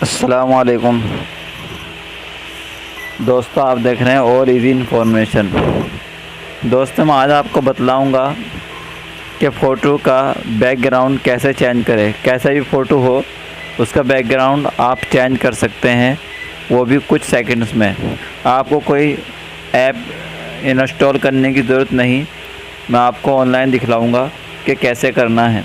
अस्सलामुअलैकुम दोस्तों, आप देख रहे हैं और इजी इन्फॉर्मेशन। दोस्तों, मैं आज आपको बतलाऊंगा कि फ़ोटो का बैकग्राउंड कैसे चेंज करें। कैसा भी फ़ोटो हो उसका बैकग्राउंड आप चेंज कर सकते हैं, वो भी कुछ सेकंड्स में। आपको कोई ऐप इंस्टॉल करने की ज़रूरत नहीं, मैं आपको ऑनलाइन दिखलाऊंगा कि कैसे करना है।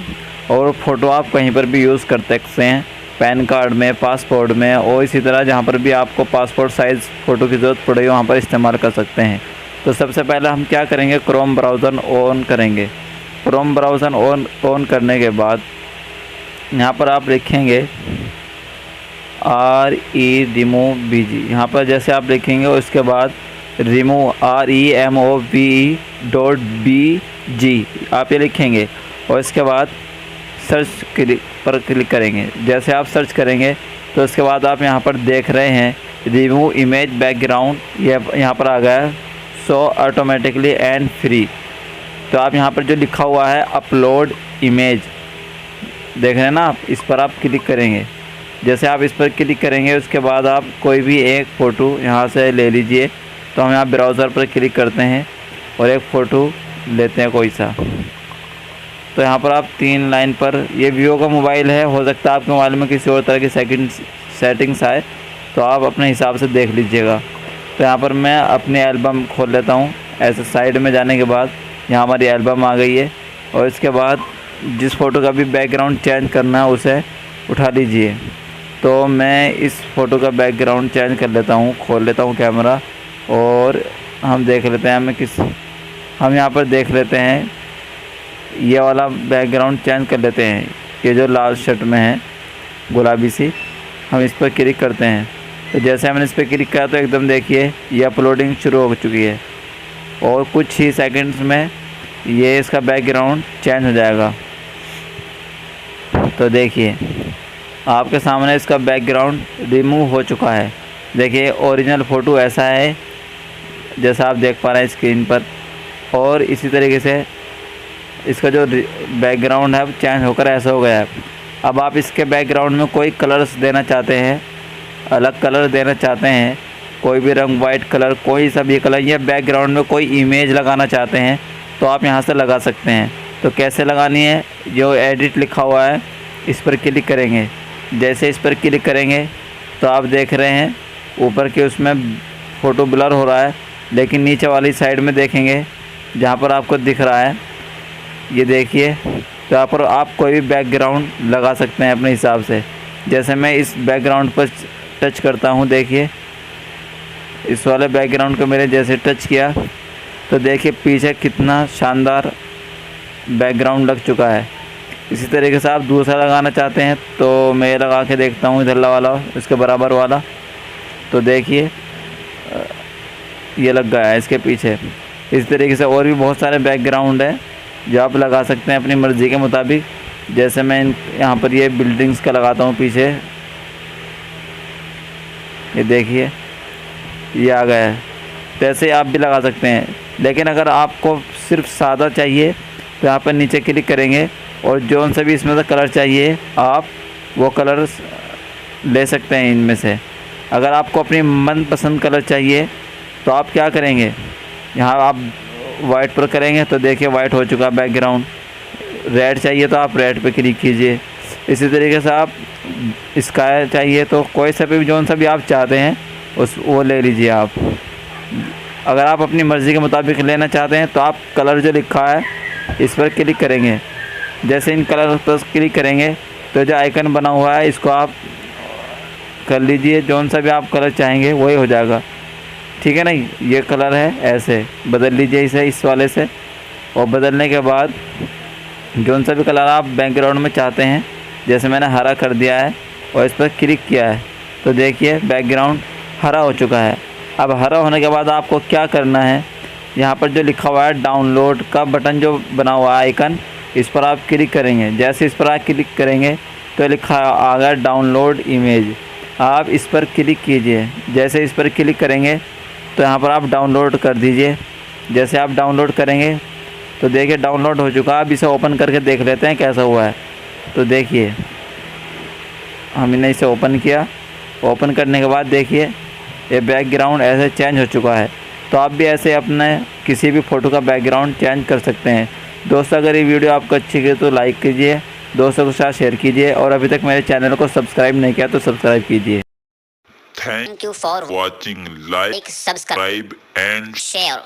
और फ़ोटो आप कहीं पर भी यूज़ कर सकते हैं, पैन कार्ड में, पासपोर्ट में, और इसी तरह जहाँ पर भी आपको पासपोर्ट साइज़ फ़ोटो की ज़रूरत पड़े वहाँ पर इस्तेमाल कर सकते हैं। तो सबसे पहले हम क्या करेंगे, क्रोम ब्राउज़र ऑन करेंगे। क्रोम ब्राउज़र ऑन करने के बाद यहाँ पर आप लिखेंगे REMOVE। यहाँ पर जैसे आप लिखेंगे उसके बाद remove REMOVE.BG आप ये लिखेंगे और इसके बाद सर्च पर क्लिक करेंगे। जैसे आप सर्च करेंगे तो उसके बाद आप यहाँ पर देख रहे हैं रिमूव इमेज बैकग्राउंड, ये यहाँ पर आ गया है, शो ऑटोमेटिकली एंड फ्री। तो आप यहाँ पर जो लिखा हुआ है अपलोड इमेज, देख रहे हैं ना आप, इस पर आप क्लिक करेंगे। जैसे आप इस पर क्लिक करेंगे उसके बाद आप कोई भी एक फ़ोटो यहाँ से ले लीजिए। तो हम यहाँ ब्राउज़र पर क्लिक करते हैं और एक फ़ोटो लेते हैं कोई सा। तो यहाँ पर आप 3 लाइन पर, ये वीवो का मोबाइल है, हो सकता है आपके मोबाइल में किसी और तरह की सेटिंग्स आए, तो आप अपने हिसाब से देख लीजिएगा। तो यहाँ पर मैं अपनी एल्बम खोल लेता हूँ। ऐसे साइड में जाने के बाद यहाँ हमारी एल्बम आ गई है और इसके बाद जिस फ़ोटो का भी बैकग्राउंड चेंज करना है उसे उठा लीजिए। तो मैं इस फ़ोटो का बैकग्राउंड चेंज कर लेता हूँ, खोल लेता हूँ कैमरा और हम देख लेते हैं हम यहाँ पर देख लेते हैं, ये वाला बैकग्राउंड चेंज कर लेते हैं। ये जो लाल शर्ट में है गुलाबी सी, हम इस पर क्लिक करते हैं। तो जैसे हमने इस पर क्लिक किया तो एकदम देखिए ये अपलोडिंग शुरू हो चुकी है और कुछ ही सेकंड्स में ये इसका बैकग्राउंड चेंज हो जाएगा। तो देखिए आपके सामने इसका बैकग्राउंड रिमूव हो चुका है। देखिए ओरिजिनल फ़ोटो ऐसा है जैसा आप देख पा रहे हैं स्क्रीन पर, और इसी तरीके से इसका जो बैकग्राउंड है चेंज होकर ऐसा हो गया है। अब आप इसके बैकग्राउंड में कोई कलर्स देना चाहते हैं, अलग कलर देना चाहते हैं, कोई भी रंग, वाइट कलर, कोई सा भी कलर, या बैकग्राउंड में कोई इमेज लगाना चाहते हैं तो आप यहाँ से लगा सकते हैं। तो कैसे लगानी है, जो एडिट लिखा हुआ है इस पर क्लिक करेंगे। जैसे इस पर क्लिक करेंगे तो आप देख रहे हैं ऊपर के उसमें फ़ोटो ब्लर हो रहा है, लेकिन नीचे वाली साइड में देखेंगे जहाँ पर आपको दिख रहा है, ये देखिए, तो यहाँ पर आप कोई भी बैकग्राउंड लगा सकते हैं अपने हिसाब से। जैसे मैं इस बैकग्राउंड पर टच करता हूँ, देखिए इस वाले बैकग्राउंड को मेरे जैसे टच किया तो देखिए पीछे कितना शानदार बैकग्राउंड लग चुका है। इसी तरीके से आप दूसरा लगाना चाहते हैं तो मैं लगा के देखता हूँ, इधर वाला, इसके बराबर वाला। तो देखिए ये लग गया है इसके पीछे। इस तरीके से और भी बहुत सारे बैकग्राउंड है जो आप लगा सकते हैं अपनी मर्ज़ी के मुताबिक। जैसे मैं यहाँ पर ये बिल्डिंग्स का लगाता हूँ पीछे, ये देखिए ये आ गया है। तो ऐसे आप भी लगा सकते हैं, लेकिन अगर आपको सिर्फ सादा चाहिए तो यहाँ पर नीचे क्लिक करेंगे और जो सा भी इसमें से कलर चाहिए आप वो कलर ले सकते हैं इनमें से। अगर आपको अपनी मनपसंद कलर चाहिए तो आप क्या करेंगे, यहाँ आप वाइट पर करेंगे तो देखिए वाइट हो चुका बैकग्राउंड। रेड चाहिए तो आप रेड पे क्लिक कीजिए। इसी तरीके से आप स्काई चाहिए तो कोई सा भी जो सा भी आप चाहते हैं वो ले लीजिए आप। अगर आप अपनी मर्ज़ी के मुताबिक लेना चाहते हैं तो आप कलर जो लिखा है इस पर क्लिक करेंगे। जैसे इन कलर पर क्लिक करेंगे तो जो आइकन बना हुआ है इसको आप कर लीजिए, जौन सा भी आप कलर चाहेंगे वही हो जाएगा, ठीक है ना। ये कलर है, ऐसे बदल लीजिए इसे इस वाले से, और बदलने के बाद जौन सा भी कलर आप बैकग्राउंड में चाहते हैं, जैसे मैंने हरा कर दिया है और इस पर क्लिक किया है तो देखिए बैकग्राउंड हरा हो चुका है। अब हरा होने के बाद आपको क्या करना है, यहाँ पर जो लिखा हुआ है डाउनलोड का बटन जो बना हुआ है आइकन, इस पर आप क्लिक करेंगे। जैसे इस पर आप क्लिक करेंगे तो लिखा आ गया डाउनलोड इमेज, आप इस पर क्लिक कीजिए। जैसे इस पर क्लिक करेंगे तो यहाँ पर आप डाउनलोड कर दीजिए। जैसे आप डाउनलोड करेंगे तो देखिए डाउनलोड हो चुका। अब इसे ओपन करके देख लेते हैं कैसा हुआ है। तो देखिए हमने इसे ओपन किया ओपन करने के बाद देखिए ये बैकग्राउंड ऐसे चेंज हो चुका है। तो आप भी ऐसे अपने किसी भी फ़ोटो का बैकग्राउंड चेंज कर सकते हैं। दोस्तों अगर ये वीडियो आपको अच्छी लगे तो लाइक कीजिए, दोस्तों के साथ शेयर कीजिए और अभी तक मेरे चैनल को सब्सक्राइब नहीं किया तो सब्सक्राइब कीजिए। Thank you for watching. Like, subscribe and share.